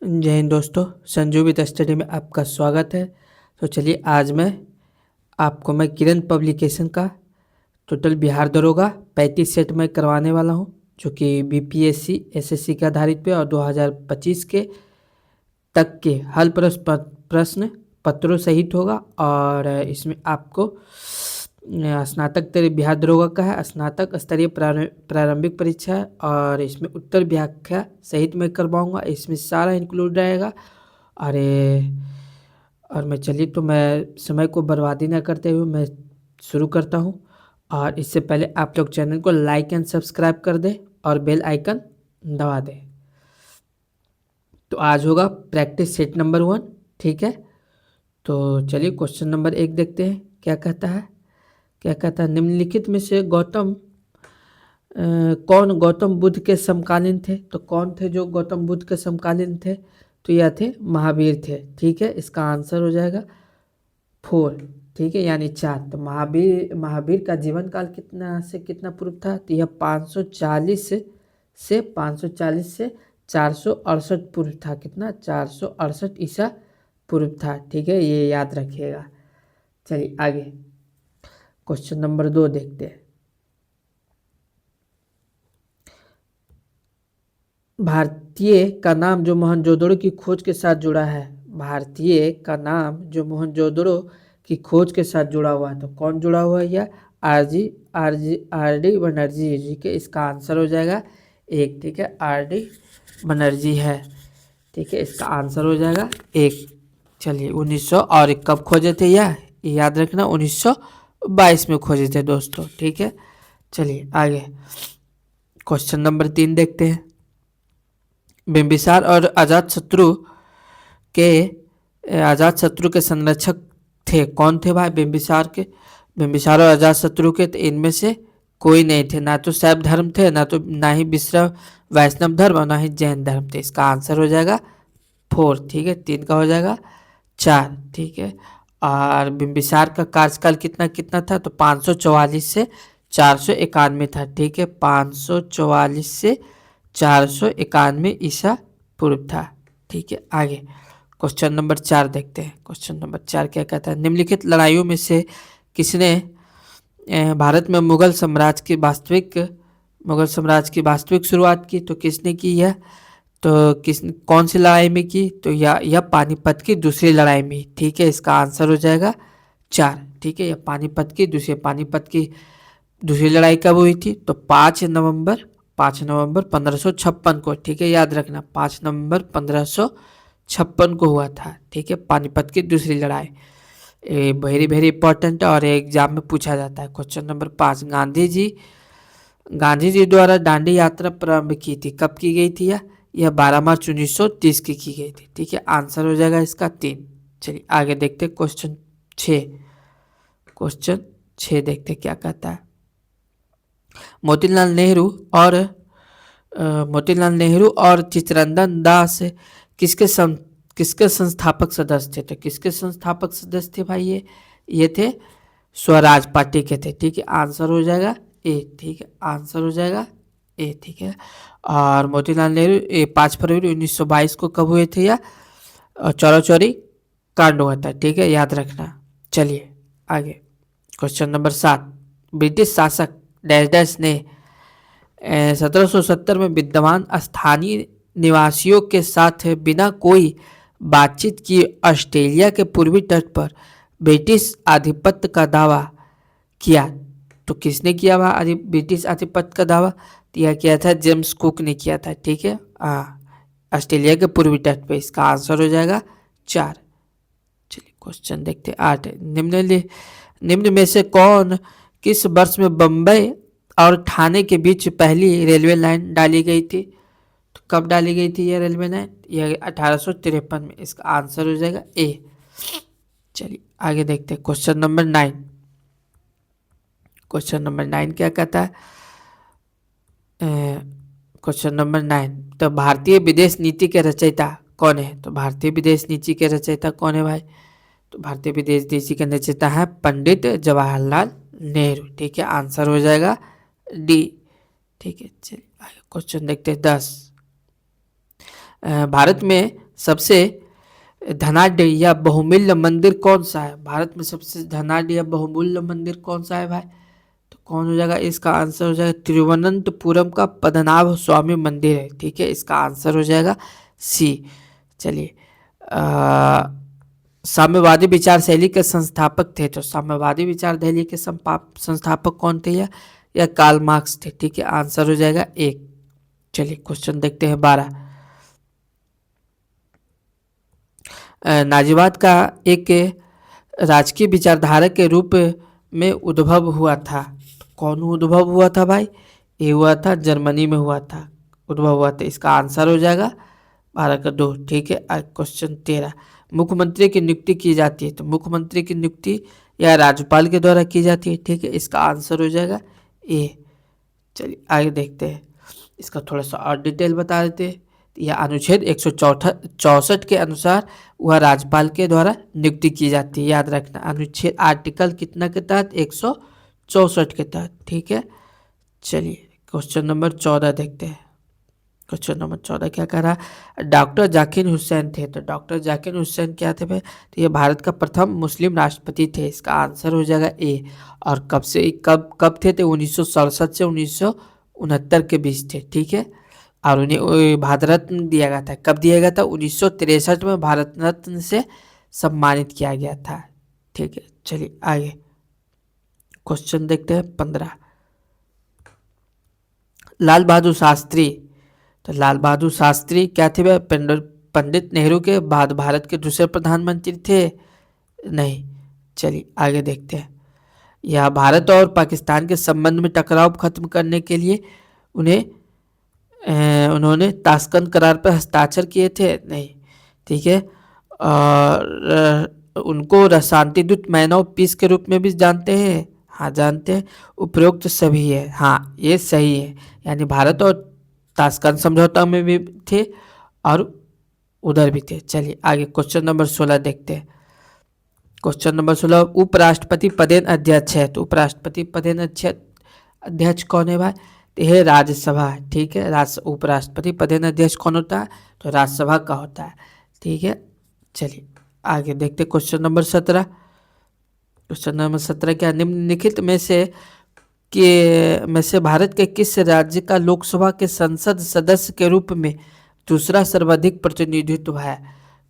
जय हिंद दोस्तों, Sanju with study में आपका स्वागत है। तो चलिए आज मैं किरण पब्लिकेशन का टोटल बिहार दरोगा 35 सेट में करवाने वाला हूं, जो कि बीपीएससी एसएससी के आधारित पे और 2025 के तक के हल प्रश्न पत्रों सहित होगा। और इसमें आपको स्नातक स्तरीय बिहार दरोगा का है, स्नातक स्तरीय प्रारंभिक परीक्षा है और इसमें उत्तर व्याख्या सहित मैं करवाऊंगा। इसमें सारा इंक्लूड रहेगा। और मैं समय को बर्बादी न करते हुए मैं शुरू करता हूं। और इससे पहले आप लोग चैनल को लाइक एंड सब्सक्राइब कर दें और बेल आइकन दबा दें। तो आज होगा प्रैक्टिस सेट नंबर 1, ठीक है। तो चलिए क्वेश्चन नंबर 1 देखते हैं क्या कहता है। निम्नलिखित में से कौन गौतम बुद्ध के समकालीन थे। तो कौन थे जो गौतम बुद्ध के समकालीन थे? तो यह थे महावीर थे, ठीक है। इसका आंसर हो जाएगा 4, ठीक है, यानी 4। तो महावीर का जीवन काल कितना से कितना पूर्व था? तो यह 540 से 468 पूर्व था। कितना? 468 ईसा पूर्व था, ठीक है, ये याद रखिएगा। चलिए आगे क्वेश्चन नंबर 2 देखते हैं। भारतीय का नाम जो मोहनजोदड़ो की खोज के साथ जुड़ा है। भारतीय का नाम जो मोहनजोदड़ो की खोज के साथ जुड़ा हुआ है, तो कौन जुड़ा हुआ है? यह आर डी बनर्जी जी के। इसका आंसर हो जाएगा 1, ठीक है, आर डी बनर्जी है, ठीक है, इसका आंसर हो जाएगा 1। चलिए 1900 और कब खोजे थे यह याद रखना, 1922 में खोजे थे दोस्तों, ठीक है। चलिए आगे क्वेश्चन नंबर 3 देखते हैं। बिंबिसार और अजातशत्रु के संरक्षक थे। कौन थे भाई? बिंबिसार और अजातशत्रु के। तो इनमें से कोई नहीं थे, ना तो शैव धर्म थे, ना ही वैष्णव धर्म और ना ही जैन धर्म थे। इसका आंसर हो जाएगा 4, ठीक है, 3 का हो जाएगा 4, ठीक है। और बिंबिसार का कार्यकाल कितना कितना था? तो 544 से 491 था, ठीक है, 544 से 491 ईसा पूर्व था, ठीक है। आगे क्वेश्चन नंबर 4 देखते हैं। क्वेश्चन नंबर 4 क्या कहता है? निम्नलिखित लड़ाइयों में से किसने भारत में मुगल साम्राज्य की वास्तविक शुरुआत की? तो किसने की यह? तो कौन सी लड़ाई में की? तो यह पानीपत की दूसरी लड़ाई में, ठीक है, इसका आंसर हो जाएगा 4, ठीक है। यह पानीपत की दूसरी लड़ाई कब हुई थी? तो 5 नवंबर 1556 को, ठीक है, याद रखना, 5 नवंबर 1556 को हुआ था, ठीक है, पानीपत की दूसरी लड़ाई। वेरी वेरी इंपॉर्टेंट है और एग्जाम में पूछा जाता है। क्वेश्चन नंबर 5, गांधी जी द्वारा दांडी यात्रा प्रारंभ की थी, कब की गई थी? यह 12 मार्च 1930 की गई थी, ठीक है, आंसर हो जाएगा इसका 3। चलिए आगे देखते क्वेश्चन 6 देखते क्या कहता है। मोतीलाल नेहरू और चित्तरंजन दास किसके संस्थापक सदस्य थे? तो किसके संस्थापक सदस्य थे भाई? ये थे स्वराज पार्टी के थे, ठीक है, आंसर हो जाएगा ए, ठीक है, आंसर हो जाएगा ए, ठीक है। और मोतीलाल नेहरू 5 फरवरी 1922 को कब हुए थे? या चौरी कांड हुआ था, ठीक है, याद रखना। चलिए आगे क्वेश्चन नंबर 7, ब्रिटिश शासक डैश डैश ने 1770 में विद्यमान स्थानीय निवासियों के साथ बिना कोई बातचीत किए ऑस्ट्रेलिया के पूर्वी तट पर ब्रिटिश आधिपत्य का दावा किया। तो किसने किया ब्रिटिश आधिपत्य का दावा? यह किया था जेम्स कुक ने किया था, ठीक है, ऑस्ट्रेलिया के पूर्वी तट पे। इसका आंसर हो जाएगा 4। चलिए क्वेश्चन देखते 8। निम्न में से कौन किस वर्ष में बम्बई और ठाणे के बीच पहली रेलवे लाइन डाली गई थी? तो कब डाली गई थी यह रेलवे लाइन? यह 1853 में। इसका आंसर हो जाएगा ए। चलिए आगे देखते हैं क्वेश्चन नंबर 9। क्वेश्चन नंबर 9 क्या कहता है? क्वेश्चन नंबर 9, तो भारतीय विदेश नीति के रचयिता कौन है? तो भारतीय विदेश नीति के रचयिता कौन है भाई? तो भारतीय विदेश नीति के रचयिता है पंडित जवाहरलाल नेहरू, ठीक है, आंसर हो जाएगा डी, ठीक है। चलिए आगे क्वेश्चन देखते हैं 10। भारत में सबसे धनाढ्य या बहुमूल्य मंदिर कौन सा है? भारत में सबसे धनाढ्य या बहुमूल्य मंदिर कौन सा है भाई? तो कौन हो जाएगा? इसका आंसर हो जाएगा तिरुवनंतपुरम का पद्मनाभ स्वामी मंदिर है। ठीक है, इसका आंसर हो जाएगा सी। चलिए, साम्यवादी विचार शैली के संस्थापक थे, तो साम्यवादी विचार शैली के संस्थापक कौन थे? या कार्ल मार्क्स थे। ठीक है, आंसर हो जाएगा एक। चलिए क्वेश्चन देखते हैं 12। नाजीवाद का एक राजकीय विचारधारा के रूप में उद्भव हुआ था। कौन उद्भव हुआ था भाई? ये हुआ था जर्मनी में हुआ था, उद्भव हुआ था। इसका आंसर हो जाएगा 12 का 2। ठीक है, क्वेश्चन 13। मुख्यमंत्री की नियुक्ति की जाती है, तो मुख्यमंत्री की नियुक्ति या राज्यपाल के द्वारा की जाती है। ठीक है, इसका आंसर हो जाएगा ए। चलिए आगे देखते हैं, इसका थोड़ा सा और डिटेल बता देते हैं। यह अनुच्छेद 164 के अनुसार वह राज्यपाल के द्वारा नियुक्ति की जाती है। याद रखना, अनुच्छेद आर्टिकल कितना के तहत? 164 के तहत। ठीक है, चलिए क्वेश्चन नंबर 14 देखते हैं। क्वेश्चन नंबर 14 क्या कह रहा है? डॉक्टर जाकिर हुसैन थे, तो डॉक्टर जाकिर हुसैन क्या थे भाई? तो ये भारत का प्रथम मुस्लिम राष्ट्रपति थे। इसका आंसर हो जाएगा ए। और कब थे? तो 1967 से 1969 के बीच थे। ठीक है, और उन्हें भारत रत्न दिया गया था। कब दिया गया था? 1963 में भारत रत्न से सम्मानित किया गया था। ठीक है, चलिए आगे क्वेश्चन देखते हैं 15। लाल बहादुर शास्त्री, तो लाल बहादुर शास्त्री क्या थे भाई? पंडित नेहरू के बाद भारत के दूसरे प्रधानमंत्री थे? नहीं। चलिए आगे देखते हैं। यह भारत और पाकिस्तान के संबंध में टकराव खत्म करने के लिए उन्होंने ताशकंद करार पर हस्ताक्षर किए थे? नहीं। ठीक है, और उनको शांति दूत मैन ऑफ पीस के रूप में भी जानते हैं? हाँ जानते हैं। उपरोक्त सभी है, हाँ ये सही है। यानी भारत और ताशकंद समझौता में भी थे और उधर भी थे। चलिए आगे क्वेश्चन नंबर 16 देखते हैं। क्वेश्चन नंबर 16, उपराष्ट्रपति पदेन अध्यक्ष है, तो उपराष्ट्रपति पदेन अध्यक्ष कौन है भाई? यह राज्यसभा है। ठीक है, उपराष्ट्रपति पदेन अध्यक्ष कौन होता है? तो राज्यसभा का होता है। ठीक है, चलिए आगे देखते क्वेश्चन नंबर 17। क्वेश्चन नंबर 17 क्या? निम्नलिखित में से भारत के किस राज्य का लोकसभा के संसद सदस्य के रूप में दूसरा सर्वाधिक प्रतिनिधित्व है?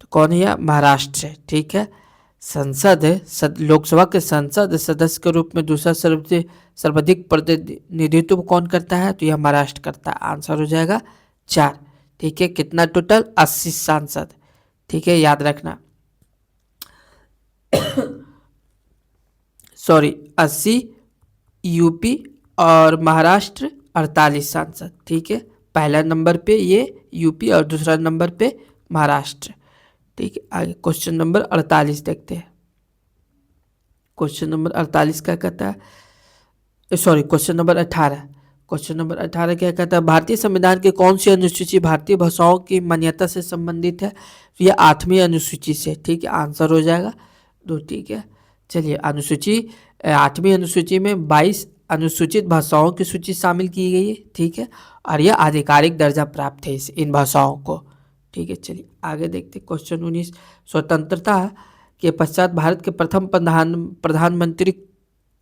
तो कौन है? महाराष्ट्र है। ठीक है, लोकसभा के संसद सदस्य के रूप में दूसरा सर्वाधिक प्रतिनिधित्व कौन करता है? तो यह महाराष्ट्र करता है। आंसर हो जाएगा 4। ठीक है, कितना टोटल? 80 सांसद। ठीक है, याद रखना सॉरी 80 यूपी और महाराष्ट्र 48 सांसद। ठीक है, पहला नंबर पे ये यूपी और दूसरा नंबर पे महाराष्ट्र। ठीक है, आगे क्वेश्चन नंबर 48 देखते हैं। क्वेश्चन नंबर 48 क्या कहता है? Sorry, question number 18। Question number 18 क्या कहता है? भारतीय संविधान की कौन सी अनुसूची भारतीय भाषाओं की मान्यता से संबंधित है? तो यह 8वीं अनुसूची से। ठीक है, आंसर हो जाएगा 2। ठीक है, चलिए 8वीं अनुसूची में 22 अनुसूचित भाषाओं की सूची शामिल की गई है। ठीक है, और यह आधिकारिक दर्जा प्राप्त है इन भाषाओं को। ठीक है, चलिए आगे देखते क्वेश्चन 19। स्वतंत्रता के पश्चात भारत के प्रथम प्रधानमंत्री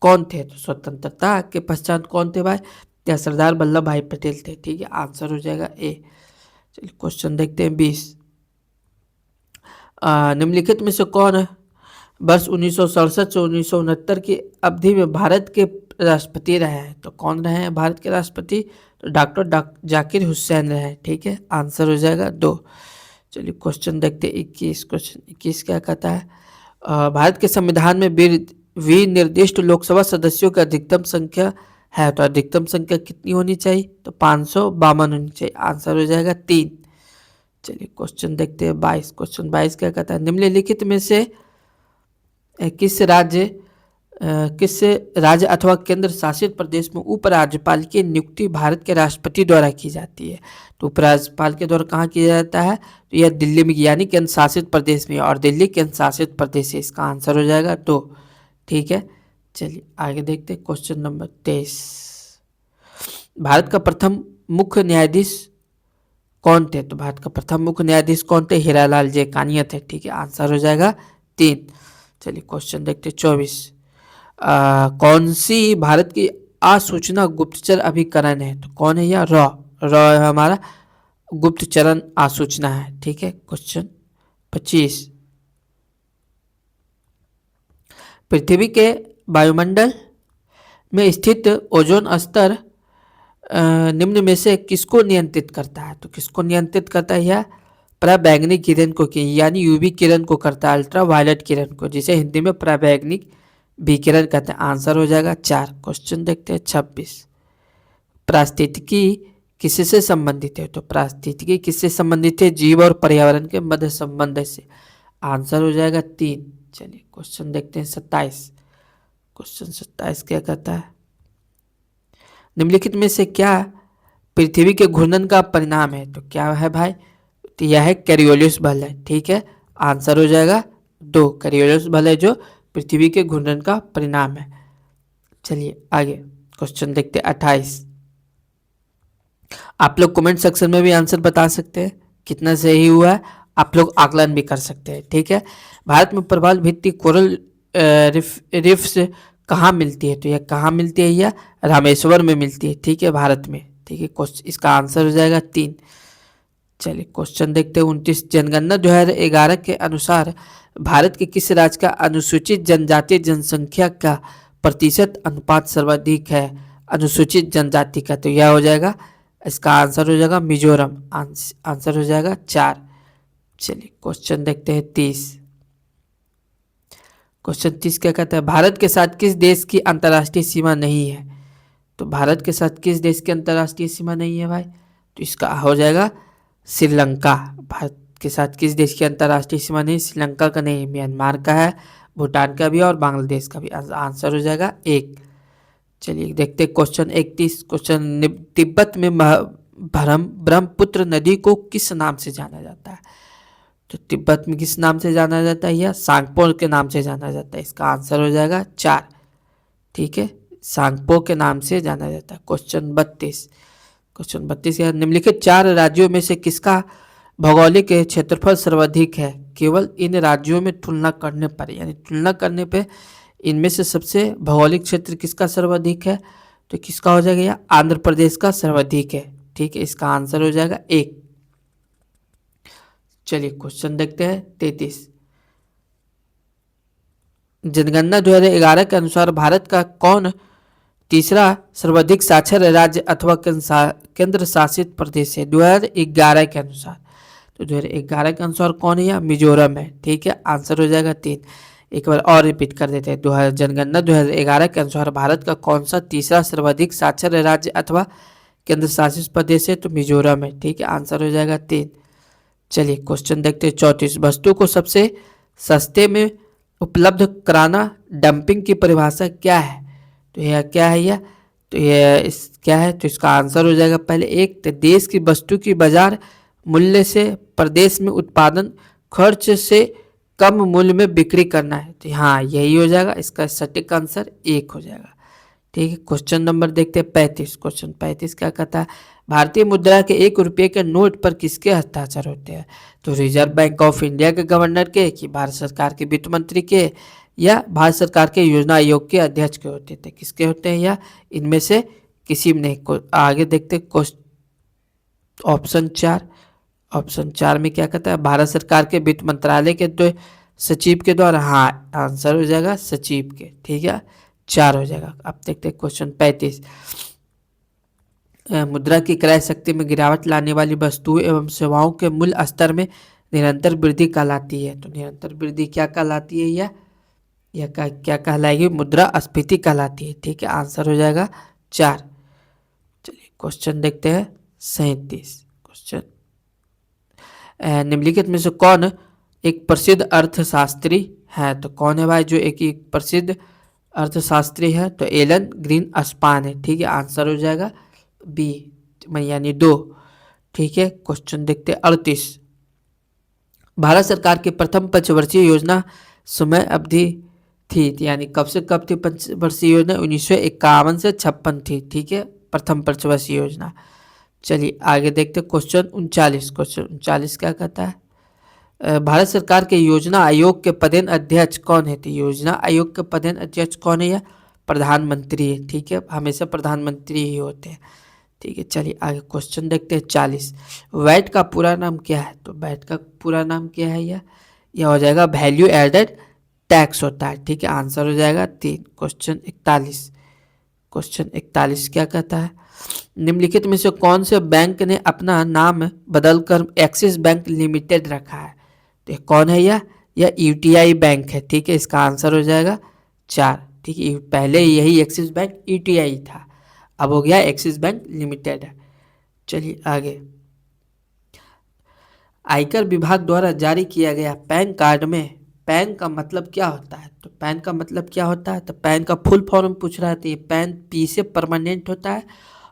कौन थे? तो स्वतंत्रता के पश्चात कौन थे भाई? या सरदार वल्लभ भाई पटेल थे। ठीक है, आंसर हो जाएगा ए। चलिए क्वेश्चन देखते हैं 20। निम्नलिखित में से कौन वर्ष 1967 से 1969 की अवधि में भारत के राष्ट्रपति रहे हैं? तो कौन रहे हैं भारत के राष्ट्रपति? तो डॉक्टर जाकिर हुसैन रहे हैं। ठीक है, आंसर हो जाएगा 2। चलिए क्वेश्चन देखते हैं 21। क्वेश्चन 21 क्या कहता है? भारत के संविधान में निर्दिष्ट लोकसभा सदस्यों की अधिकतम संख्या है, तो अधिकतम संख्या कितनी होनी चाहिए? तो 552 होनी चाहिए। आंसर हो जाएगा 3। चलिए क्वेश्चन देखते हैं 22। क्वेश्चन 22 क्या कहता है? निम्नलिखित में से किस राज्य अथवा केंद्र शासित प्रदेश में उपराज्यपाल की नियुक्ति भारत के राष्ट्रपति द्वारा की जाती है? तो उपराज्यपाल के द्वारा कहाँ किया जाता है? तो यह दिल्ली में, यानी केंद्र शासित प्रदेश में, और दिल्ली केंद्र शासित प्रदेश है। इसका आंसर हो जाएगा 2। ठीक है, चलिए आगे देखते हैं क्वेश्चन नंबर 23। भारत का प्रथम मुख्य न्यायाधीश कौन थे? तो भारत का प्रथम मुख्य न्यायाधीश कौन थे? हीरालाल जे कानिया थे। ठीक है, आंसर हो जाएगा 3। चलिए क्वेश्चन देखते 24। कौन सी भारत की आसूचना गुप्तचर अभिकरण है? तो कौन है यह? रॉ है हमारा गुप्तचरण आसूचना है। ठीक है, क्वेश्चन 25। पृथ्वी के वायुमंडल में स्थित ओजोन स्तर निम्न में से किसको नियंत्रित करता है? तो किसको नियंत्रित करता है? यह पराबैंगनी किरण को यानी यूवी किरण को करता है, अल्ट्रा वायलेट किरण को, जिसे हिंदी में पराबैंगनी विकिरण कहते हैं। आंसर हो जाएगा 4। क्वेश्चन देखते हैं 26। पारिस्थितिकी किससे संबंधित है? तो पारिस्थितिकी किससे संबंधित है? जीव और पर्यावरण के मध्य संबंध से। आंसर हो जाएगा 3। चलिए क्वेश्चन देखते हैं 27। क्वेश्चन 27 क्या कहता है? निम्नलिखित में से क्या पृथ्वी के घूर्णन का परिणाम है? तो क्या है भाई? तो यह है कैरियोलिस बल है। ठीक है, आंसर हो जाएगा 2। कैरियोलिस बल है जो पृथ्वी के घूर्णन का परिणाम है। चलिए आगे क्वेश्चन देखते हैं 28। आप लोग कमेंट सेक्शन में भी आंसर बता सकते हैं कितना सही हुआ है, आप लोग आकलन भी कर सकते हैं। ठीक है, भारत में प्रवाल भित्ति कोरल रिफ्स कहाँ मिलती है? तो यह कहाँ मिलती है? यह रामेश्वर में मिलती है। ठीक है, भारत में। ठीक है, क्वेश्चन इसका आंसर हो जाएगा 3। चलिए क्वेश्चन देखते हैं 29। जनगणना 2011 के अनुसार भारत के किस राज्य का अनुसूचित जनजाति जनसंख्या का प्रतिशत अनुपात सर्वाधिक है अनुसूचित जनजाति का? तो यह हो जाएगा, इसका आंसर हो जाएगा मिजोरम। आंसर हो जाएगा 4। चलिए क्वेश्चन देखते हैं 30। क्वेश्चन 30 क्या कहता है? भारत के साथ किस देश की अंतर्राष्ट्रीय सीमा नहीं है? तो भारत के साथ किस देश की अंतर्राष्ट्रीय सीमा नहीं है भाई? तो इसका हो जाएगा श्रीलंका। भारत के साथ किस देश की अंतर्राष्ट्रीय सीमा नहीं? श्रीलंका का नहीं, म्यांमार का है, भूटान का भी और बांग्लादेश का भी। आंसर हो जाएगा 1। चलिए देखते हैं क्वेश्चन 31। क्वेश्चन तिब्बत में ब्रह्मपुत्र नदी को किस नाम से जाना जाता है? तो तिब्बत में किस नाम से जाना जाता है? या सांगपो के नाम से जाना जाता है। इसका आंसर हो जाएगा 4। ठीक है, सांगपो के नाम से जाना जाता है। क्वेश्चन 32। क्वेश्चन 32 है, निम्नलिखित 4 राज्यों में से किसका भौगोलिक क्षेत्रफल सर्वाधिक है? केवल इन राज्यों में तुलना करने पर, यानी तुलना करने पे इनमें से सबसे भौगोलिक क्षेत्र किसका सर्वाधिक है? तो किसका हो जाएगा? या आंध्र प्रदेश का सर्वाधिक है। ठीक है, इसका आंसर हो जाएगा 1। चलिए क्वेश्चन देखते हैं 33। जनगणना 2011 के अनुसार भारत का कौन तीसरा सर्वाधिक साक्षर राज्य अथवा केंद्र शासित प्रदेश है 2011 के अनुसार? तो 2011 के अनुसार कौन है? या मिजोरम है। ठीक है, आंसर हो जाएगा 3। एक बार और रिपीट कर देते हैं। जनगणना 2011 के अनुसार भारत का कौन सा तीसरा सर्वाधिक साक्षर राज्य अथवा केंद्र शासित प्रदेश है? तो मिजोरम है। ठीक है, आंसर हो जाएगा 3। चलिए क्वेश्चन देखते हैं 34। वस्तु को सबसे सस्ते में उपलब्ध कराना डंपिंग की परिभाषा क्या है? तो यह क्या है? यह तो यह क्या है? तो इसका आंसर हो जाएगा पहले 1 तो देश की वस्तु की बाजार मूल्य से प्रदेश में उत्पादन खर्च से कम मूल्य में बिक्री करना है। तो हाँ, यही हो जाएगा। इसका सटीक आंसर 1 हो जाएगा। ठीक है, क्वेश्चन नंबर देखते हैं 35। क्वेश्चन 35 क्या कहता है? भारतीय मुद्रा के 1 रुपये के नोट पर किसके हस्ताक्षर होते हैं? तो रिजर्व बैंक ऑफ इंडिया के गवर्नर के, कि भारत सरकार के वित्त मंत्री के, या भारत सरकार के योजना आयोग के अध्यक्ष के होते थे? किसके होते हैं? या इनमें से किसी में नहीं। आगे देखते ऑप्शन 4। ऑप्शन 4 में क्या कहता है? भारत सरकार के वित्त मंत्रालय के सचिव के द्वारा। हाँ, आंसर हो जाएगा सचिव के। ठीक है, 4 हो जाएगा। अब देखते हैं क्वेश्चन 35। मुद्रा की क्रय शक्ति में गिरावट लाने वाली वस्तुओं एवं सेवाओं के मूल्य स्तर में निरंतर वृद्धि कहलाती है। तो निरंतर वृद्धि क्या कहलाती है? या क्या कहलाएगी? मुद्रास्फीति कहलाती है। ठीक है, आंसर हो जाएगा 4। चलिए क्वेश्चन देखते हैं 37। क्वेश्चन निम्नलिखित में से कौन एक प्रसिद्ध अर्थशास्त्री है? तो कौन है भाई जो एक प्रसिद्ध अर्थशास्त्री है? तो एलन ग्रीनस्पान है। ठीक है, आंसर हो जाएगा बी यानी 2। ठीक है, क्वेश्चन देखते हैं 38। भारत सरकार की प्रथम पंचवर्षीय योजना समय अवधि थी, यानी कब से कब थी पंचवर्षीय योजना? 1951 से 56 थी। ठीक है, प्रथम पंचवर्षीय योजना। चलिए आगे देखते हैं क्वेश्चन 39। क्वेश्चन 39 क्या कहता है? भारत सरकार के योजना आयोग के पदेन अध्यक्ष कौन है? तो योजना आयोग के पदेन अध्यक्ष कौन है? या प्रधानमंत्री है। ठीक है, हमेशा प्रधानमंत्री ही होते हैं। ठीक है, चलिए आगे क्वेश्चन देखते हैं 40। वैट का पूरा नाम क्या है? तो वैट का पूरा नाम क्या है? यह हो जाएगा वैल्यू एडेड टैक्स होता है। ठीक है, आंसर हो जाएगा 3। क्वेश्चन 41। क्वेश्चन 41 क्या कहता है? निम्नलिखित में से कौन से बैंक ने अपना नाम बदलकर एक्सिस बैंक लिमिटेड रखा है? तो कौन है? यह यूटीआई बैंक है। ठीक है, इसका आंसर हो जाएगा 4। ठीक है, पहले यही एक्सिस बैंक यूटीआई था, अब हो गया एक्सिस बैंक लिमिटेड है। चलिए आगे, आयकर विभाग द्वारा जारी किया गया पैन कार्ड में पैन का मतलब क्या होता है? तो पैन का मतलब क्या होता है? तो पैन का फुल फॉर्म पूछ रहा है। तो ये पैन पी से परमानेंट होता है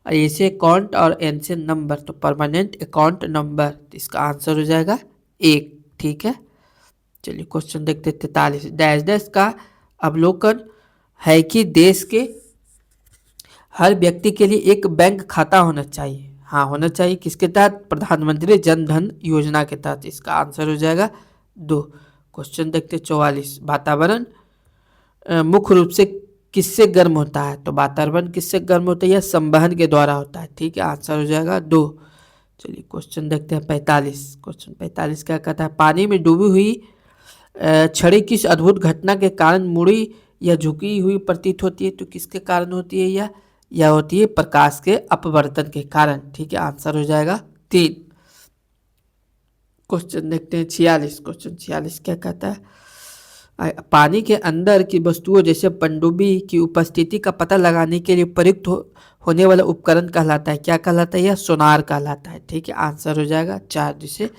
और ए से अकाउंट और एन से नंबर, तो परमानेंट अकाउंट नंबर। तो इसका आंसर हो जाएगा 1। ठीक है, चलिए क्वेश्चन देखते 43। डैश डैश का अवलोकन है कि देश के हर व्यक्ति के लिए एक बैंक खाता होना चाहिए। हाँ, होना चाहिए। किसके तहत? प्रधानमंत्री जन धन योजना के तहत। इसका आंसर हो जाएगा 2। क्वेश्चन देखते 44। वातावरण मुख्य रूप से किससे गर्म होता है? तो वातावरण किससे गर्म होता है? या संवहन के द्वारा होता है। ठीक है, आंसर हो जाएगा 2। चलिए क्वेश्चन देखते हैं 45। क्वेश्चन 45 क्या कहता है? पानी में डूबी हुई छड़ी किस अद्भुत घटना के कारण मुड़ी या झुकी हुई प्रतीत होती है? तो किसके कारण होती है? यह होती है प्रकाश के अपवर्तन के कारण। ठीक है, आंसर हो जाएगा 3। क्वेश्चन देखते हैं 46। क्वेश्चन 46 क्या कहता है? पानी के अंदर की वस्तुओं जैसे पनडुब्बी की उपस्थिति का पता लगाने के लिए प्रयुक्त होने वाला उपकरण कहलाता है। क्या कहलाता है? यह सोनार कहलाता है। ठीक है, आंसर हो जाएगा 4, जिसे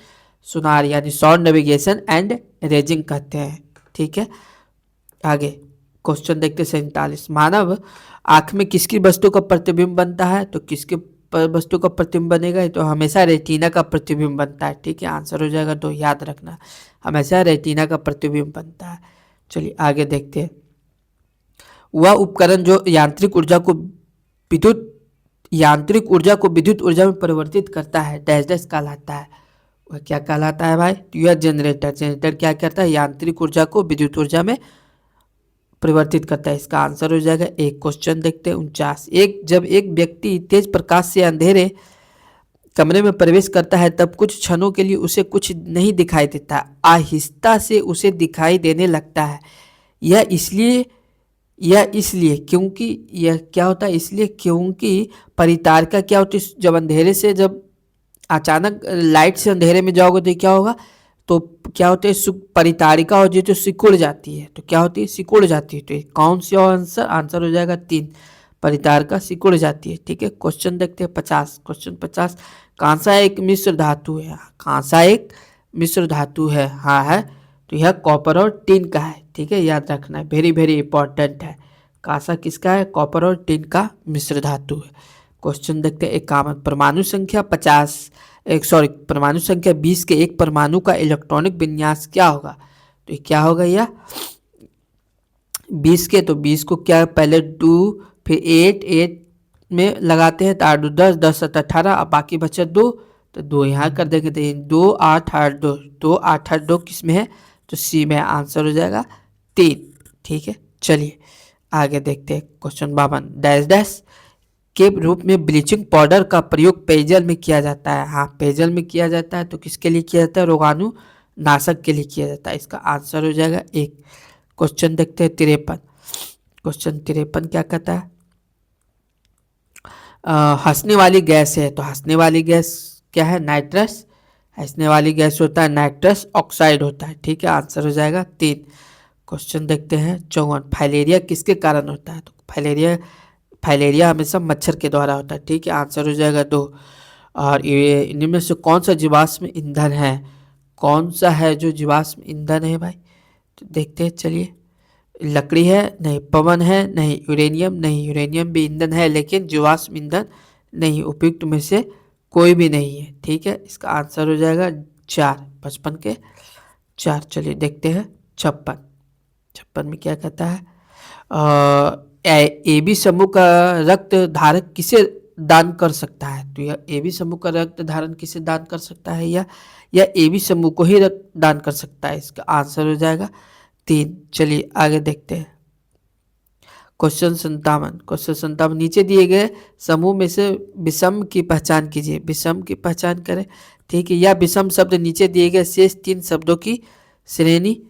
सोनार यानी साउंड नेविगेशन एंड रेजिंग कहते हैं। ठीक है, आगे क्वेश्चन देखते 47। मानव आँख में किसकी वस्तु का प्रतिबिंब बनता है? तो किसके वस्तु का प्रतिबिंब बनेगा? तो हमेशा रेटिना का प्रतिबिंब बनता है। ठीक है, आंसर हो जाएगा 2। याद रखना, हमेशा रेटिना का प्रतिबिंब बनता है। चलिए आगे देखते हैं। वह उपकरण जो यांत्रिक ऊर्जा को विद्युत ऊर्जा में परिवर्तित करता है डैश डैश कहलाता है। वह क्या कहलाता है भाई? तो यह जनरेटर। जनरेटर क्या करता है? यांत्रिक ऊर्जा को विद्युत ऊर्जा में परिवर्तित करता है। इसका आंसर हो जाएगा 1। क्वेश्चन देखते हैं 49। जब एक व्यक्ति तेज प्रकाश से अंधेरे कमरे में प्रवेश करता है तब कुछ क्षणों के लिए उसे कुछ नहीं दिखाई देता, आहिस्ता से उसे दिखाई देने लगता है। यह इसलिए क्योंकि यह क्या होता है? इसलिए क्योंकि परितारिका क्या होती है? जब अंधेरे से जब अचानक लाइट से अंधेरे में जाओगे तो क्या होगा? तो क्या होते हैं? परितारिका हो जो सिकुड़ जाती है। तो क्या होती है? सिकुड़ जाती है। तो कौन सी आंसर हो जाएगा 3। परितारिका सिकुड़ जाती है। ठीक है, क्वेश्चन देखते हैं 50। क्वेश्चन 50। कांसा एक मिश्र धातु है। कांसा एक मिश्र धातु है। हाँ है, तो यह कॉपर और टिन का है। ठीक है, याद रखना है, वेरी वेरी इंपॉर्टेंट है। कांसा किसका है? कॉपर और टिन का मिश्र धातु है। क्वेश्चन देखते हैं 51। परमाणु संख्या 20 के एक परमाणु का इलेक्ट्रॉनिक विन्यास क्या होगा? तो क्या होगा? यह 20 के, तो 20 को क्या पहले 2 फिर 8 में लगाते हैं तो 8 10 10 7 18, अब बाकी बचे 2, तो 2 यहाँ कर देंगे। तो 2 8 8 2 2 8 8 2 किस में है? तो सी में। आंसर हो जाएगा 3। ठीक है, चलिए आगे देखते हैं क्वेश्चन 52। डैश डैश के रूप में ब्लीचिंग पाउडर का प्रयोग पेयजल में किया जाता है। हाँ, पेयजल में किया जाता है। तो किसके लिए किया जाता है? रोगाणु नाशक के लिए किया जाता है। इसका आंसर हो जाएगा 1। क्वेश्चन देखते हैं 53। क्वेश्चन 53 क्या कहता है? हंसने वाली गैस है। तो हंसने वाली गैस क्या है? नाइट्रस। हंसने वाली गैस होता है नाइट्रस ऑक्साइड होता है। ठीक है, आंसर हो जाएगा 3। क्वेश्चन देखते हैं 54। फाइलेरिया किसके कारण होता है? तो फाइलेरिया हमेशा मच्छर के द्वारा होता है। ठीक है, आंसर हो जाएगा 2। और ये इनमें में से कौन सा जीवाश्म ईंधन है? कौन सा है जो जीवाश्म ईंधन है भाई? तो देखते हैं, चलिए। लकड़ी है? नहीं। पवन है? नहीं। यूरेनियम? नहीं। यूरेनियम भी ईंधन है लेकिन जीवाश्म ईंधन नहीं। उपयुक्त में से कोई भी नहीं है। ठीक है, इसका आंसर हो जाएगा 4। 55 के 4। चलिए देखते हैं 56। 56 में क्या कहता है? AB समूह का रक्त धारक किसे दान कर सकता है? तो यह ए बी समूह का रक्त धारण किसे दान कर सकता है? या ए बी समूह को ही रक्त दान कर सकता है? इसका आंसर हो जाएगा 3। चलिए आगे देखते हैं। क्वेश्चन 57 नीचे दिए गए समूह में से विषम की पहचान कीजिए। विषम की पहचान करें, ठीक है। या विषम शब्द नीचे दिए गए शेष 3 शब्दों की श्रेणी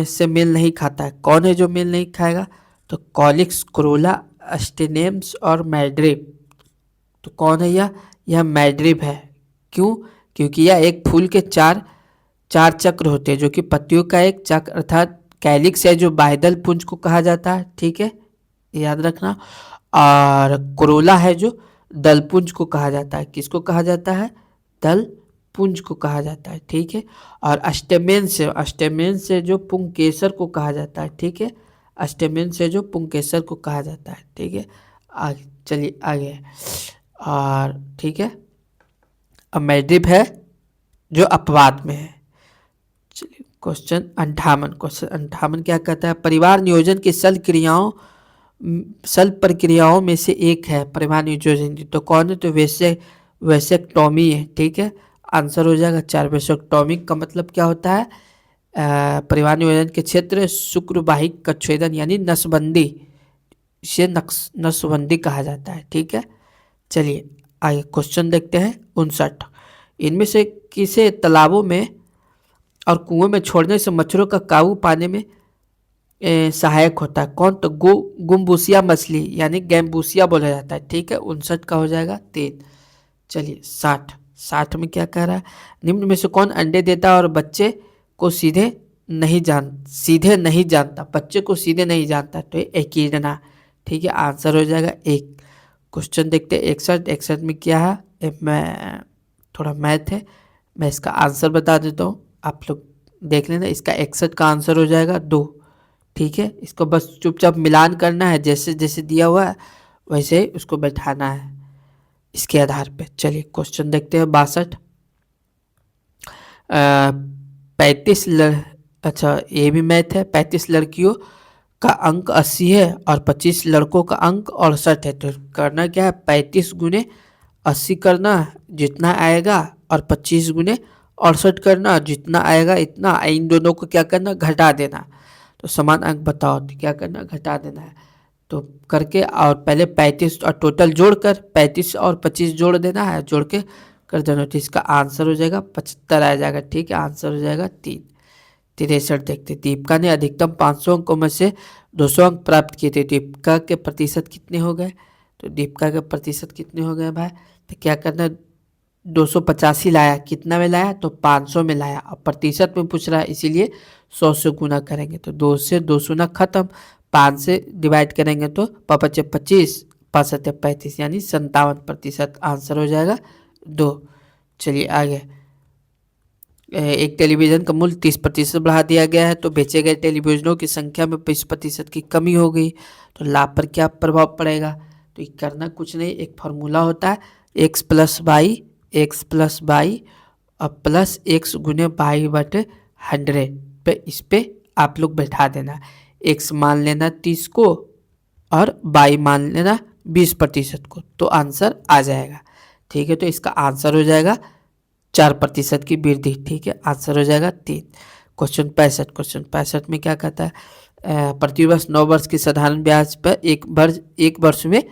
से मेल नहीं खाता है। कौन है जो मेल नहीं खाएगा? तो कॉलिक्स, क्रोला, स्टेनेम्स और मैड्रिब। तो कौन है यह मैड्रिब है। क्यों? क्योंकि यह एक फूल के चार चक्र होते हैं, जो कि पत्तियों का एक चक्र अर्थात कैलिक्स है, जो बाह्यदल पुंज को कहा जाता है, ठीक है, याद रखना। और कोरोला है जो दलपुंज को कहा जाता है। किसको कहा जाता है? दल पुंज को कहा जाता है, ठीक है। और अष्टमेन से जो पुंकेसर को कहा जाता है, ठीक है। अष्टमेन से जो पुंकेसर को कहा जाता है, ठीक है। आगे चलिए आगे। और ठीक है, अब मैड्रिब है जो अपवाद में है। चलिए क्वेश्चन 58 क्या कहता है? परिवार नियोजन की सल प्रक्रियाओं में से एक है परिवार नियोजन की। तो कौन है? तो वैसेक्टोमी है, ठीक है। आंसर हो जाएगा 4। वैसेक्टोमी का मतलब क्या होता है? परिवार नियोजन के क्षेत्र शुक्रवाहिक कच्छेदन यानी नसबंदी, इसे नसबंदी कहा जाता है, ठीक है। चलिए आगे क्वेश्चन देखते हैं 59। इनमें से किसे तालाबों में और कुओं में छोड़ने से मच्छरों का काबू पाने में सहायक होता है? कौन? तो गुम्बुसिया मछली यानी गैम्बूसिया बोला जाता है, ठीक है। 59 का हो जाएगा 3। चलिए 60 में क्या कह रहा है? निम्न में से कौन अंडे देता है और बच्चे को सीधे नहीं जानता? बच्चे को सीधे नहीं जानता, तो एकीडना, ठीक है। आंसर हो जाएगा 1। क्वेश्चन देखते हैं 61 में क्या है? मैं थोड़ा मैथ है, मैं इसका आंसर बता देता हूँ, आप लोग देख लेना। इसका 61 का आंसर हो जाएगा 2, ठीक है। इसको बस चुपचाप मिलान करना है, जैसे जैसे दिया हुआ है वैसे ही उसको बैठाना है इसके आधार पे। चलिए क्वेश्चन देखते हैं 62। 35 अच्छा ये भी मैथ है। 35 लड़कियों का अंक 80 है और 25 लड़कों का अंक 68 है। तो करना क्या है? 35 गुने 80 करना जितना आएगा और 25 गुने 68 करना जितना आएगा इतना। इन दोनों को क्या करना? घटा देना। तो समान अंक बताओ, तो क्या करना? घटा देना है। तो करके और पहले 35 और टोटल जोड़कर 35 और 25 जोड़ देना है, जोड़ के कर देना। तो इसका आंसर हो जाएगा 75 आ जाएगा, ठीक है। आंसर हो जाएगा 3। 63 देखते। दीपिका ने अधिकतम 500 अंकों में से 200 अंक प्राप्त किए थे। दीपिका के प्रतिशत कितने हो गए? तो दीपिका के प्रतिशत कितने हो गए भाई? तो क्या करना? 285 लाया। कितना में लाया? तो 500 में लाया। अब प्रतिशत में पूछ रहा है इसीलिए 100 से गुना करेंगे। तो 2 से 2 शून्य खत्म, 5 से डिवाइड करेंगे तो 5 25, 5 35 यानी 57%। आंसर हो जाएगा 2। चलिए आगे। एक टेलीविज़न का मूल्य 30% बढ़ा दिया गया है, तो बेचे गए टेलीविज़नों की संख्या में 20% की कमी हो गई, तो लाभ पर क्या प्रभाव पड़ेगा? तो ये करना कुछ नहीं, एक फार्मूला होता है x प्लस बाई और प्लस x गुने बाई बटे 100 पे, इस पे आप लोग बैठा देना। x मान लेना 30 को और बाई मान लेना 20% को, तो आंसर आ जाएगा, ठीक है। तो इसका आंसर हो जाएगा 4% की वृद्धि, ठीक है। आंसर हो जाएगा 3। क्वेश्चन 65 में क्या कहता है? प्रतिवर्ष 9 वर्ष की साधारण ब्याज पर एक वर्ष में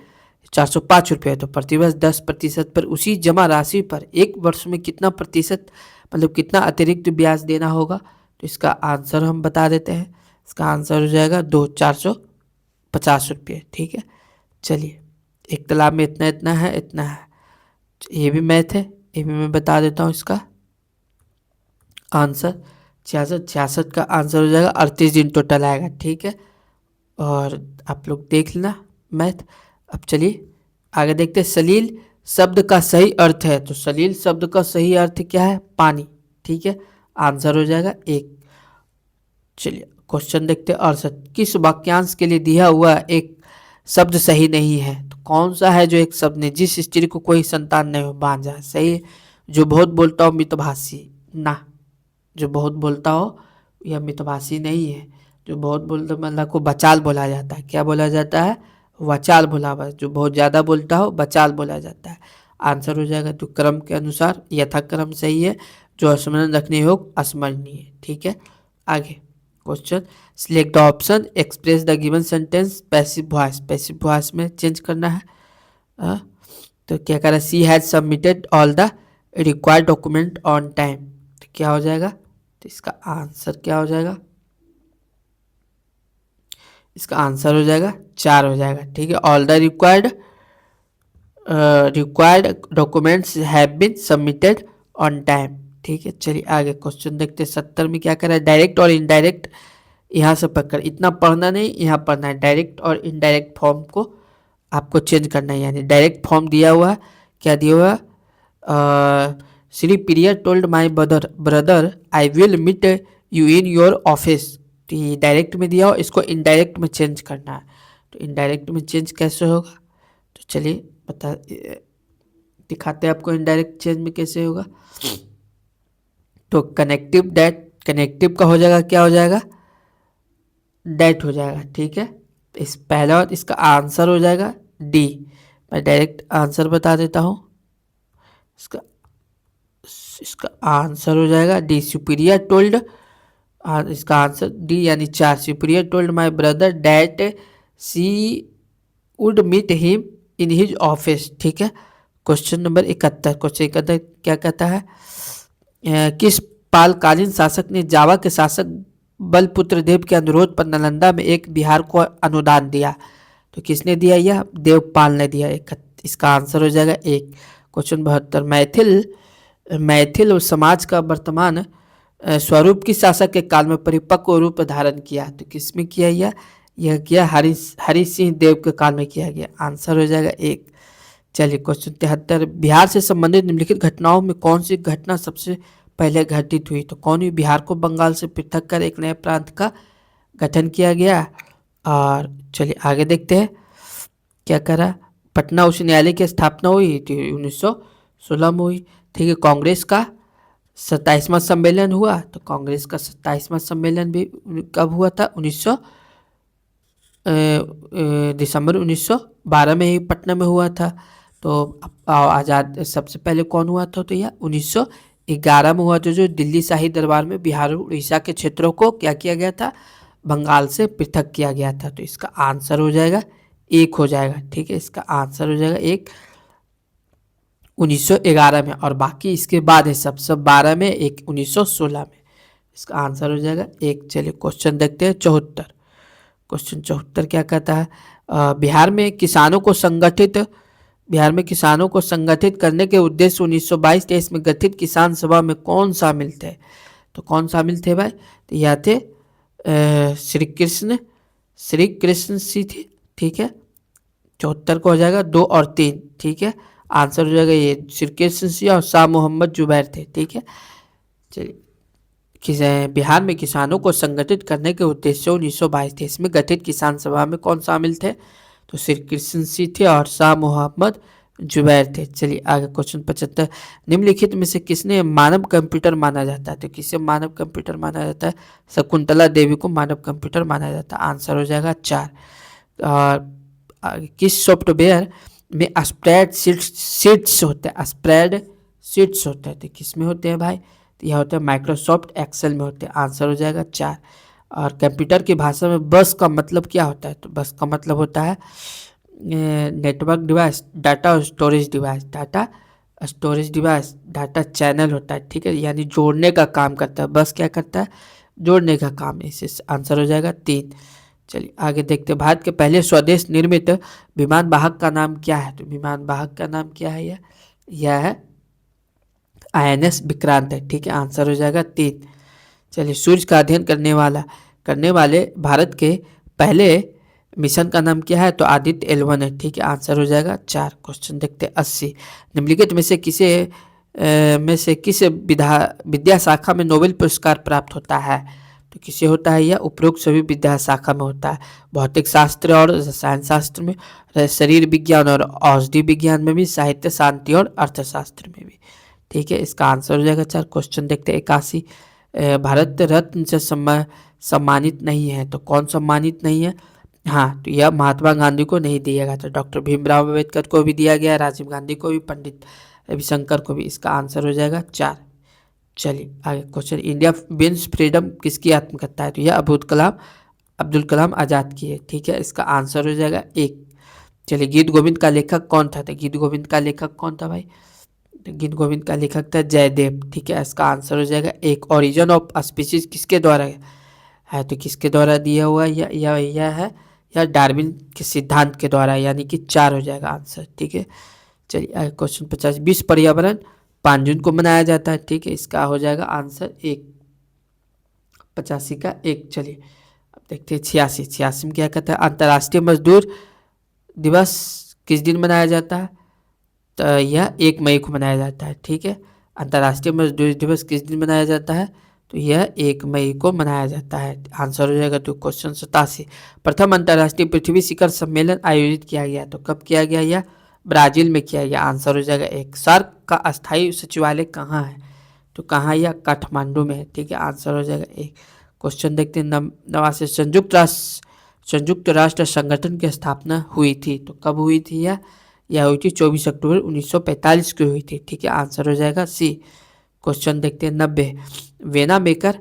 405 रुपये, तो प्रतिवर्ष 10% पर उसी जमा राशि पर एक वर्ष में कितना प्रतिशत मतलब कितना अतिरिक्त ब्याज देना होगा? तो इसका आंसर हम बता देते हैं। इसका आंसर हो जाएगा 450 रुपये, ठीक है। चलिए एक तालाब में इतना है। ये भी मैथ है, ये भी मैं बता देता हूँ। इसका आंसर 66 का आंसर हो जाएगा 38 दिन टोटल आएगा, ठीक है। और आप लोग देख लेना मैथ। अब चलिए आगे देखते हैं। सलील शब्द का सही अर्थ है, तो सलील शब्द का सही अर्थ क्या है? पानी, ठीक है। आंसर हो जाएगा 1। चलिए क्वेश्चन देखते हैं 68। किस वाक्यांश के लिए दिया हुआ एक शब्द सही नहीं है? तो कौन सा है जो एक शब्द नहीं? जिस स्त्री को कोई संतान नहीं हो, बांझा, सही है। जो बहुत बोलता हो मितभाषी, ना, जो बहुत बोलता हो यह मितभाषी नहीं है। जो बहुत बोलता मतलब को बचाल बोला जाता है। क्या बोला जाता है? वचाल बोला हुआ है, जो बहुत ज़्यादा बोलता हो वचाल बोला जाता है। आंसर हो जाएगा तो क्रम के अनुसार यथाक्रम सही है, जो स्मरण रखने योग्य अस्मरणीय। ठीक है, आगे question, select the option express the given sentence passive voice. Passive voice में चेंज करना है। तो क्या कह रहा है, she has submitted all the required document on time. तो क्या हो जाएगा, तो इसका आंसर क्या हो जाएगा, इसका आंसर हो जाएगा 4 हो जाएगा। ठीक है, all the required documents have been submitted on time. ठीक है, चलिए आगे क्वेश्चन देखते हैं। 70 में क्या कर रहा है, डायरेक्ट और इनडायरेक्ट, यहाँ से पकड़, इतना पढ़ना नहीं, यहाँ पढ़ना है। डायरेक्ट और इनडायरेक्ट फॉर्म को आपको चेंज करना है। यानी डायरेक्ट फॉर्म दिया हुआ है, क्या दिया हुआ है, Shri Priya told my brother I will meet you in your office. तो ये डायरेक्ट में दिया हो, इसको इनडायरेक्ट में चेंज करना है। तो इनडायरेक्ट में चेंज कैसे होगा, तो चलिए दिखाते हैं आपको इनडायरेक्ट चेंज में कैसे होगा। तो कनेक्टिव डेट, कनेक्टिव का हो जाएगा, क्या हो जाएगा, डेट हो जाएगा। ठीक है, इस पहला और इसका आंसर हो जाएगा डी। मैं डायरेक्ट आंसर बता देता हूँ, इसका आंसर हो जाएगा डी, सुपीरियर टोल्ड। इसका आंसर डी यानी 4, superior told my brother that she would meet him in his office. ठीक है, क्वेश्चन नंबर 71। क्वेश्चन 71 क्या कहता है, किस पालकालीन शासक ने जावा के शासक बलपुत्र देव के अनुरोध पर नालंदा में एक विहार को अनुदान दिया। तो किसने दिया, यह देवपाल ने दिया। इसका आंसर हो जाएगा 1। क्वेश्चन 72, मैथिल समाज का वर्तमान स्वरूप किस शासक के काल में परिपक्व रूप धारण किया। तो किसमें किया यह किया हरि सिंह देव के काल में किया गया। आंसर हो जाएगा 1। चलिए क्वेश्चन 73, बिहार से संबंधित निम्नलिखित घटनाओं में कौन सी घटना सबसे पहले घटित हुई। तो कौन हुई, बिहार को बंगाल से पृथक कर एक नए प्रांत का गठन किया गया। और चलिए आगे देखते हैं क्या करा, पटना उच्च न्यायालय की स्थापना हुई थी 1916 में हुई। ठीक है, कांग्रेस का 27वां सम्मेलन हुआ। तो कांग्रेस का 27वां सम्मेलन भी कब हुआ था, दिसंबर 1912 में ही पटना में हुआ था। तो आज़ाद सबसे पहले कौन हुआ था, तो यह 1911 में हुआ था, जो दिल्ली शाही दरबार में बिहार और उड़ीसा के क्षेत्रों को क्या किया गया था, बंगाल से पृथक किया गया था। तो इसका आंसर हो जाएगा 1 हो जाएगा। ठीक है, इसका आंसर हो जाएगा 1 1911 में, और बाकी इसके बाद है सब 12 में, 1 1916 में। इसका आंसर हो जाएगा 1। चलिए क्वेश्चन देखते हैं 74। क्वेश्चन 74 क्या कहता है, बिहार में किसानों को संगठित करने के उद्देश्य 1922-23 में गठित किसान सभा में कौन शामिल थे। तो कौन शामिल थे भाई, तो यह थे श्री कृष्ण सी थे। ठीक है, 74 को हो जाएगा 2 और 3। ठीक है, आंसर हो जाएगा ये श्री कृष्ण सी और शाह मोहम्मद जुबैर थे। ठीक है, चलिए बिहार में किसानों को संगठित करने के उद्देश्य 1922-23 में गठित किसान सभा में कौन शामिल थे, तो श्री कृष्ण सी थे और शाह मोहम्मद जुबैर थे। चलिए आगे क्वेश्चन 75, निम्नलिखित में से किसने मानव कंप्यूटर माना जाता है। तो किसे मानव कंप्यूटर माना जाता है, शकुंतला देवी को मानव कंप्यूटर माना जाता है। आंसर हो जाएगा 4। और किस सॉफ्टवेयर में स्प्रेड शीट्स होते हैं, स्प्रेड शीट्स होते हैं, तो किस में होते हैं भाई, तो यह होता है माइक्रोसॉफ्ट एक्सेल में होते हैं। आंसर हो जाएगा 4। और कंप्यूटर की भाषा में बस का मतलब क्या होता है, तो बस का मतलब होता है network device, data storage device, data channel होता है। ठीक है, यानी जोड़ने का काम करता है। बस क्या करता है, जोड़ने का काम। इसे आंसर हो जाएगा 3। चलिए आगे देखते हैं, भारत के पहले स्वदेश निर्मित विमान वाहक का नाम क्या है। तो विमान वाहक का नाम क्या है, यह है INS विक्रांत है। ठीक है, आंसर हो जाएगा 3। चलिए सूर्य का अध्ययन करने वाले भारत के पहले मिशन का नाम क्या है, तो आदित्य L1 है। ठीक है, आंसर हो जाएगा 4। क्वेश्चन देखते हैं 80, निम्नलिखित में से किस विद्या शाखा में नोबेल पुरस्कार प्राप्त होता है। तो किसे होता है, यह उपरोक्त सभी विद्या शाखा में होता है। भौतिक शास्त्र और रसायन शास्त्र में, शरीर विज्ञान और औषधि विज्ञान में भी, साहित्य शांति और अर्थशास्त्र में भी। ठीक है, इसका आंसर हो जाएगा 4। क्वेश्चन देखते हैं 81, भारत रत्न से सम्मानित नहीं है। तो कौन सम्मानित नहीं है, हाँ, तो यह महात्मा गांधी को नहीं दिया गया था, डॉक्टर भीमराव अम्बेडकर को भी दिया गया, राजीव गांधी को भी, पंडित रविशंकर को भी। इसका आंसर हो जाएगा 4। चलिए आगे क्वेश्चन, इंडिया विंस फ्रीडम किसकी आत्मकथा है? तो यह अब्दुल कलाम आज़ाद की है। ठीक है, इसका आंसर हो जाएगा 1। चलिए, गीत गोविंद का लेखक कौन था? तो गीत गोविंद का लेखक कौन था भाई? तो गीत गोविंद का लेखक था जयदेव। ठीक है, इसका आंसर हो जाएगा 1। ओरिजिन ऑफ स्पीसीज किसके द्वारा है? तो किसके द्वारा दिया हुआ यह है, यह डार्विन के सिद्धांत के द्वारा, यानी कि 4 हो जाएगा आंसर। ठीक है, चलिए आगे क्वेश्चन 50, विश्व पर्यावरण 5 जून को मनाया जाता है। ठीक है, इसका हो जाएगा आंसर 1, 85 का 1। चलिए अब देखते हैं 86 में क्या कहता है, अंतर्राष्ट्रीय मजदूर दिवस किस दिन मनाया जाता है? तो यह 1 मई को मनाया जाता है। ठीक है, अंतर्राष्ट्रीय मजदूर दिवस किस दिन मनाया जाता है? तो यह 1 मई को मनाया जाता है। आंसर हो जाएगा तो क्वेश्चन 87, प्रथम अंतर्राष्ट्रीय पृथ्वी शिखर सम्मेलन आयोजित किया गया, तो कब किया गया? यह ब्राजील में किया गया। आंसर हो जाएगा 1। सार्क का अस्थायी सचिवालय कहाँ है? तो कहाँ? यह काठमांडू में है। ठीक है, आंसर हो जाएगा 1। क्वेश्चन देखते हैं 89, संयुक्त राष्ट्र संगठन की स्थापना हुई थी, तो कब हुई थी? यह हुई थी 24 अक्टूबर 1945 को हुई थी। ठीक है, आंसर हो जाएगा सी। क्वेश्चन देखते हैं 90, वेना मेकर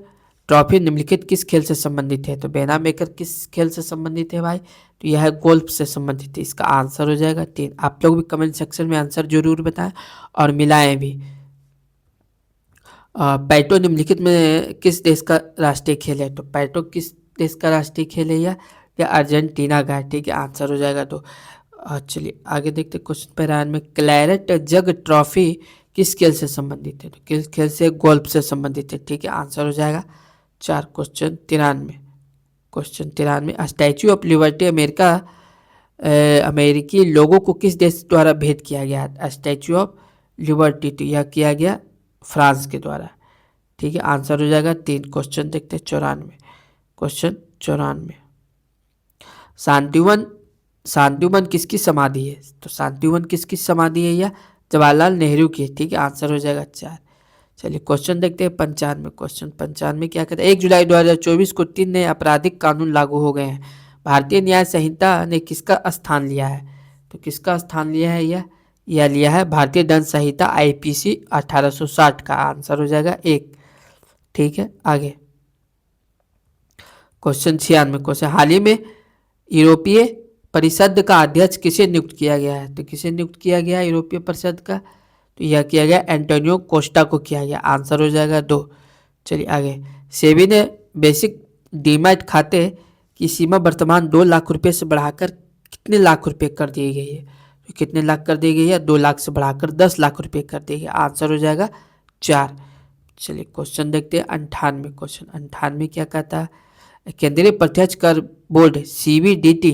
ट्रॉफी निम्नलिखित किस खेल से संबंधित है? तो वेना मेकर किस खेल से संबंधित है भाई? तो यह है गोल्फ से संबंधित है। इसका आंसर हो जाएगा 3। आप लोग भी कमेंट सेक्शन में आंसर जरूर बताएं और मिलाएं भी। पैटो निम्नलिखित में किस देश का राष्ट्रीय खेल है? तो पैटो किस देश का राष्ट्रीय खेल है? या अर्जेंटीना का है। ठीक है, आंसर हो जाएगा तो। चलिए आगे देखते क्वेश्चन 93 में, क्लैरेट जग ट्रॉफी किस खेल से संबंधित है? तो किस खेल से? गोल्फ से संबंधित है। ठीक है, आंसर हो जाएगा 4। क्वेश्चन 93, स्टैच्यू ऑफ लिबर्टी अमेरिकी लोगों को किस देश द्वारा भेंट किया गया है? स्टैच्यू ऑफ लिबर्टी, तो यह किया गया फ्रांस के द्वारा। ठीक है, आंसर हो जाएगा 3। क्वेश्चन देखते हैं 94, शांतिवन किसकी समाधि है? तो शांतिवन किसकी समाधि है? यह जवाहरलाल नेहरू की। ठीक है, आंसर हो जाएगा 4। चलिए क्वेश्चन देखते हैं 95, क्वेश्चन 95 क्या कहते हैं, 1 जुलाई 2024 को 3 नए आपराधिक कानून लागू हो गए हैं, भारतीय न्याय संहिता ने किसका स्थान लिया है? तो किसका स्थान लिया है? यह लिया है भारतीय दंड संहिता IPC 1860 का। आंसर हो जाएगा 1। ठीक है, आगे क्वेश्चन 96, हाल ही में यूरोपीय परिषद का अध्यक्ष किसे नियुक्त किया गया है? तो किसे नियुक्त किया गया है यूरोपीय परिषद का? तो यह किया गया एंटोनियो कोस्टा को किया गया। आंसर हो जाएगा 2। चलिए आगे, सेबी ने बेसिक डीमैट खाते की सीमा वर्तमान 2 लाख रुपए से बढ़ाकर कितने लाख रुपए कर दी गई है? तो कितने लाख कर दी गई है? 2 लाख से बढ़ाकर 10 लाख रुपए कर दी गई। आंसर हो जाएगा 4। चलिए क्वेश्चन देखते हैं 98, क्वेश्चन 98 क्या कहता है, केंद्रीय प्रत्यक्ष कर बोर्ड CBDT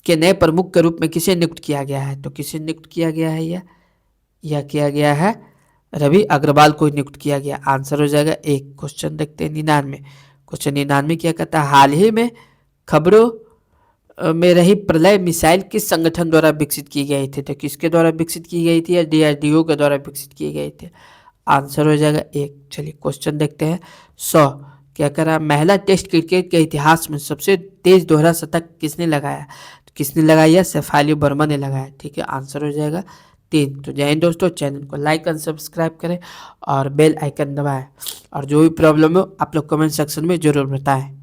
के नए प्रमुख के रूप में किसे नियुक्त किया गया है? तो किसे नियुक्त किया गया है? यह किया गया है रवि अग्रवाल को नियुक्त किया गया। आंसर हो जाएगा 1। क्वेश्चन देखते हैं 99, क्वेश्चन 99 क्या कहता है, हाल ही में खबरों में रही प्रलय मिसाइल किस संगठन द्वारा विकसित की गई थी? तो किसके द्वारा विकसित की गई थी? या DRDO के द्वारा विकसित की गई थी। आंसर हो जाएगा 1। चलिए क्वेश्चन देखते हैं 100, क्या कह रहा है, महिला टेस्ट क्रिकेट के इतिहास में सबसे तेज दोहरा शतक किसने लगाया? तो किसने लगाया? शेफाली वर्मा ने लगाया। ठीक है, आंसर हो जाएगा 3। तो जय हिंद दोस्तों, चैनल को लाइक एंड सब्सक्राइब करें और बेल आइकन दबाएं, और जो भी प्रॉब्लम हो आप लोग कमेंट सेक्शन में जरूर बताएं।